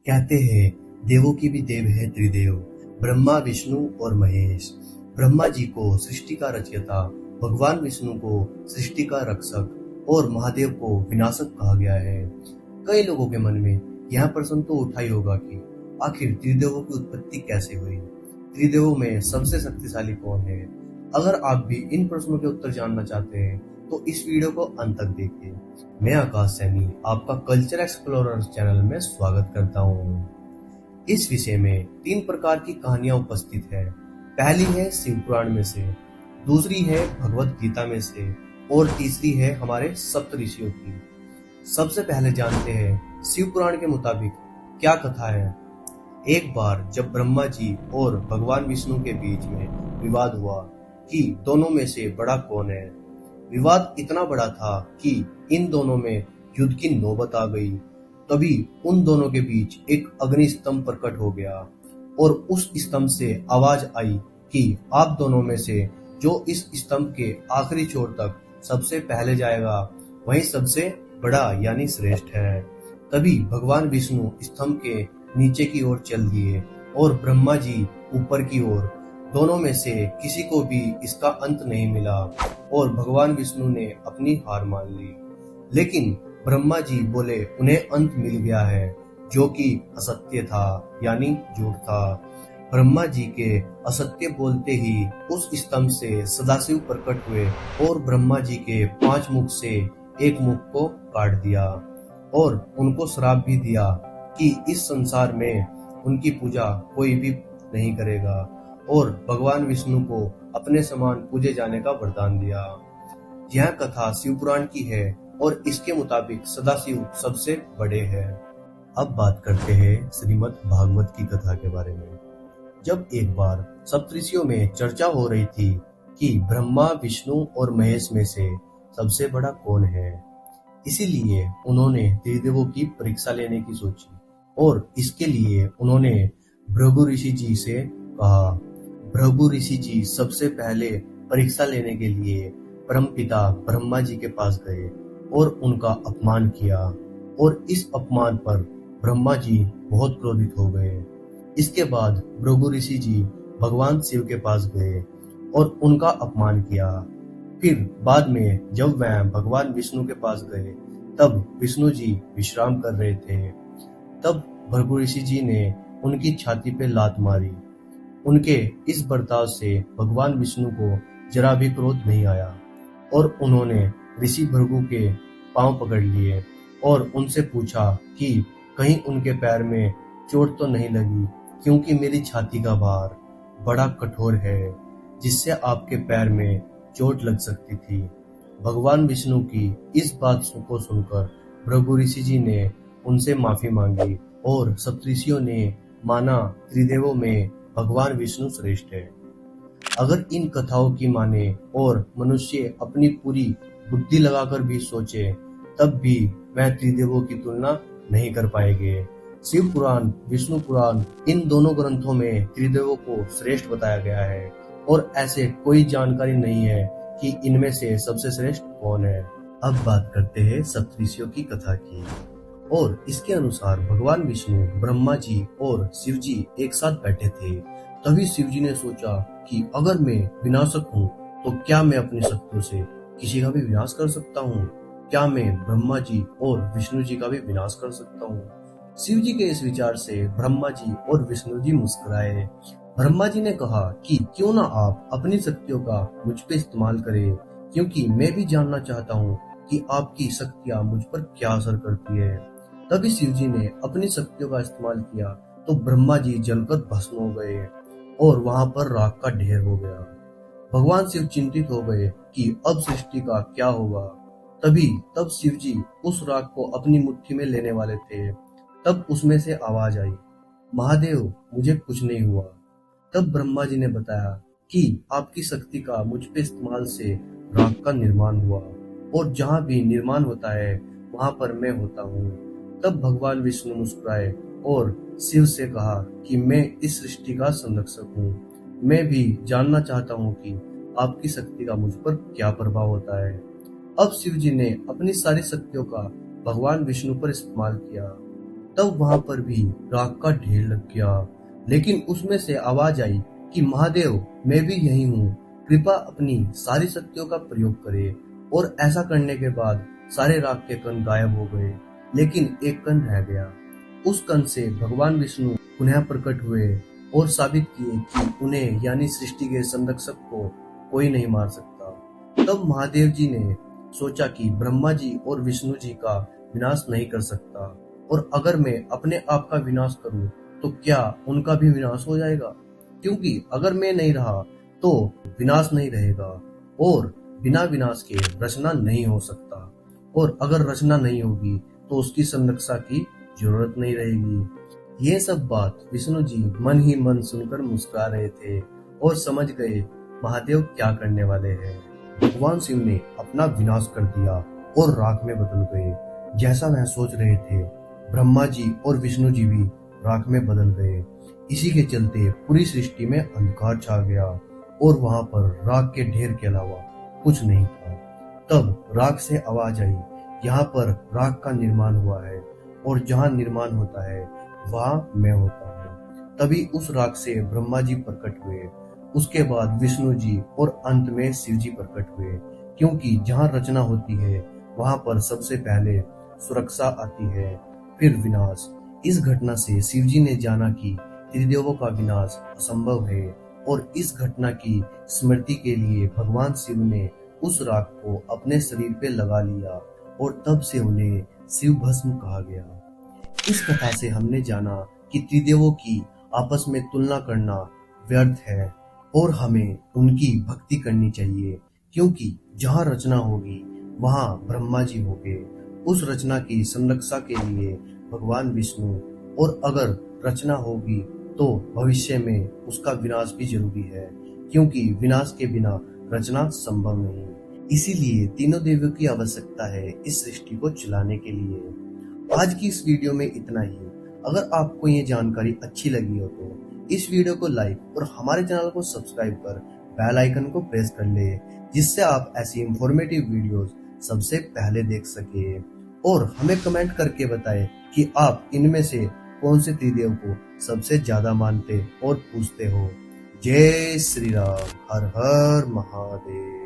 कहते हैं देवों की भी देव है त्रिदेव, ब्रह्मा विष्णु और महेश। ब्रह्मा जी को सृष्टि का रचयिता, भगवान विष्णु को सृष्टि का रक्षक और महादेव को विनाशक कहा गया है। कई लोगों के मन में यह प्रश्न तो उठा ही होगा कि आखिर त्रिदेवों की उत्पत्ति कैसे हुई, त्रिदेवों में सबसे शक्तिशाली कौन है। अगर आप भी इन प्रश्नों के उत्तर जानना चाहते हैं तो इस वीडियो को अंत तक देखिए। मैं आकाश सैनी आपका कल्चर एक्सप्लोरर चैनल में स्वागत करता हूँ। इस विषय में 3 प्रकार की कहानियां उपस्थित है। पहली है शिव पुराण में से, दूसरी है भगवत गीता में से और तीसरी है हमारे सप्त ऋषियों की। सबसे पहले जानते हैं शिव पुराण के मुताबिक क्या कथा है। एक बार जब ब्रह्मा जी और भगवान विष्णु के बीच में विवाद हुआ कि दोनों में से बड़ा कौन है। विवाद इतना बड़ा था कि इन दोनों में युद्ध की नौबत आ गई। तभी उन दोनों के बीच एक अग्नि स्तंभ प्रकट हो गया और उस स्तंभ से आवाज आई कि आप दोनों में से जो इस स्तंभ के आखिरी छोर तक सबसे पहले जाएगा वही सबसे बड़ा यानी श्रेष्ठ है। तभी भगवान विष्णु स्तंभ के नीचे की ओर चल दिए और ब्रह्मा जी ऊपर की ओर। दोनों में से किसी को भी इसका अंत नहीं मिला और भगवान विष्णु ने अपनी हार मान ली। लेकिन ब्रह्मा जी बोले उन्हें अंत मिल गया है, जो कि असत्य था यानी झूठ था। ब्रह्मा जी के असत्य बोलते ही उस स्तंभ से सदाशिव प्रकट हुए और ब्रह्मा जी के 5 मुख से एक मुख को काट दिया और उनको श्राप भी दिया कि इस संसार में उनकी पूजा कोई भी नहीं करेगा और भगवान विष्णु को अपने समान पूजे जाने का वरदान दिया। यह कथा शिव पुराण की है और इसके मुताबिक सदाशिव सबसे बड़े हैं। अब बात करते हैं श्रीमद् भागवत की कथा के बारे में। जब एक बार सप्तऋषियों में चर्चा हो रही थी कि ब्रह्मा विष्णु और महेश में से सबसे बड़ा कौन है, इसीलिए उन्होंने त्रिदेवों की परीक्षा लेने की सोची और इसके लिए उन्होंने भृगु ऋषि जी से कहा। भृगु ऋषि जी सबसे पहले परीक्षा लेने के लिए परमपिता ब्रह्मा जी के पास गए और उनका अपमान किया और इस अपमान पर ब्रह्मा जी बहुत क्रोधित हो गए। इसके बाद भृगु ऋषि जी भगवान शिव के पास गए और उनका अपमान किया। फिर बाद में जब वह भगवान विष्णु के पास गए तब विष्णु जी विश्राम कर रहे थे। तब भृगु ऋषि जी ने उनकी छाती पे लात मारी। उनके इस बर्ताव से भगवान विष्णु को जरा भी क्रोध नहीं आया और उन्होंने ऋषि भृगु के पांव पकड़ लिए और उनसे पूछा कि कहीं उनके पैर में चोट तो नहीं लगी, क्योंकि मेरी छाती का भार बड़ा कठोर है जिससे आपके पैर में चोट लग सकती थी। भगवान विष्णु की इस बात को सुनकर भृगु ऋषि जी ने उनसे माफी मांगी और सप्तऋषियों ने माना त्रिदेवों में भगवान विष्णु श्रेष्ठ है। अगर इन कथाओं की माने और मनुष्य अपनी पूरी बुद्धि लगाकर भी सोचे तब भी वह त्रिदेवों की तुलना नहीं कर पाएंगे। शिव पुराण, विष्णु पुराण, इन दोनों ग्रंथों में त्रिदेवों को श्रेष्ठ बताया गया है और ऐसे कोई जानकारी नहीं है कि इनमें से सबसे श्रेष्ठ कौन है। अब बात करते हैं सप्तऋषियों की कथा की और इसके अनुसार भगवान विष्णु, ब्रह्मा जी और शिव जी एक साथ बैठे थे। तभी शिव जी ने सोचा कि अगर मैं विनाशक हूँ तो क्या मैं अपनी शक्तियों से किसी का भी विनाश कर सकता हूँ? क्या मैं ब्रह्मा जी और विष्णु जी का भी विनाश कर सकता हूँ? शिव जी के इस विचार से ब्रह्मा जी और विष्णु जी मुस्कुराए। ब्रह्मा जी ने कहा कि क्यों ना आप अपनी शक्तियों का मुझ पे इस्तेमाल करें, क्योंकि मैं भी जानना चाहता हूँ कि आपकी शक्तियाँ मुझ पर क्या असर करती है। तभी शिव जी ने अपनी शक्तियों का इस्तेमाल किया तो ब्रह्मा जी जलकर भस्म हो गए और वहां पर राख का ढेर हो गया। भगवान शिव चिंतित हो गए कि अब सृष्टि का क्या होगा। तब शिव जी उस राख को अपनी मुट्ठी में लेने वाले थे। तब उसमें से आवाज आई, महादेव मुझे कुछ नहीं हुआ। तब ब्रह्मा जी ने बताया कि आपकी शक्ति का मुझ पे इस्तेमाल से राख का निर्माण हुआ और जहाँ भी निर्माण होता है वहां पर मैं होता हूँ। तब भगवान विष्णु मुस्कुराए और शिव से कहा कि मैं इस सृष्टि का संरक्षक हूँ। मैं भी जानना चाहता हूँ कि आपकी शक्ति का मुझ पर क्या प्रभाव होता है। अब शिव जी ने अपनी सारी शक्तियों का भगवान विष्णु पर इस्तेमाल किया तब वहां पर भी राख का ढेर लग गया। लेकिन उसमें से आवाज आई कि महादेव, मैं भी यही हूँ, कृपा अपनी सारी शक्तियों का प्रयोग करे। और ऐसा करने के बाद सारे राख के कण गायब हो गए, लेकिन एक कण रह गया। उस कण से भगवान विष्णु पुनः प्रकट हुए और साबित किए कि उन्हें यानी सृष्टि के संरक्षक को कोई नहीं मार सकता। तब महादेव जी ने सोचा कि ब्रह्मा जी और विष्णु जी का विनाश नहीं कर सकता, और अगर मैं अपने आप का विनाश करूं तो क्या उनका भी विनाश हो जाएगा? क्योंकि अगर मैं नहीं रहा तो विनाश नहीं रहेगा, और बिना विनाश के रचना नहीं हो सकता, और अगर रचना नहीं होगी तो उसकी संरक्षा की जरूरत नहीं रहेगी। ये सब बात विष्णु जी मन ही मन सुनकर मुस्कुरा रहे थे और समझ गए महादेव क्या करने वाले हैं। भगवान शिव ने अपना विनाश कर दिया और राख में बदल गए। जैसा वह सोच रहे थे, ब्रह्मा जी और विष्णु जी भी राख में बदल गए। इसी के चलते पूरी सृष्टि में अंधकार छा गया और वहां पर राख के ढेर के अलावा कुछ नहीं था। तब राख से आवाज आई, यहाँ पर राख का निर्माण हुआ है, और जहाँ निर्माण होता है वहाँ मैं होता हूँ। तभी उस राख से ब्रह्मा जी प्रकट हुए, उसके बाद विष्णु जी और अंत में शिव जी प्रकट हुए। क्योंकि जहाँ रचना होती है वहां पर सबसे पहले सुरक्षा आती है, फिर विनाश। इस घटना से शिव जी ने जाना कि त्रिदेवों का विनाश असंभव है, और इस घटना की स्मृति के लिए भगवान शिव ने उस राख को अपने शरीर पे लगा लिया, और तब से उन्हें शिव भस्म कहा गया। इस कथा से हमने जाना कि त्रिदेवों की आपस में तुलना करना व्यर्थ है, और हमें उनकी भक्ति करनी चाहिए। क्योंकि जहाँ रचना होगी वहाँ ब्रह्मा जी होंगे। उस रचना की संरक्षा के लिए भगवान विष्णु, और अगर रचना होगी तो भविष्य में उसका विनाश भी जरूरी है, क्योंकि विनाश के बिना रचना संभव नहीं। इसीलिए तीनों देवियों की आवश्यकता है इस सृष्टि को चलाने के लिए। आज की इस वीडियो में इतना ही। अगर आपको ये जानकारी अच्छी लगी हो तो इस वीडियो को लाइक और हमारे चैनल को सब्सक्राइब कर बेल आइकन को प्रेस कर ले, जिससे आप ऐसी इंफॉर्मेटिव वीडियोस सबसे पहले देख सके। और हमें कमेंट करके बताएं कि आप इनमें से कौन से त्रिदेव को सबसे ज्यादा मानते और पूजते हो। जय श्री राम। हर हर महादेव।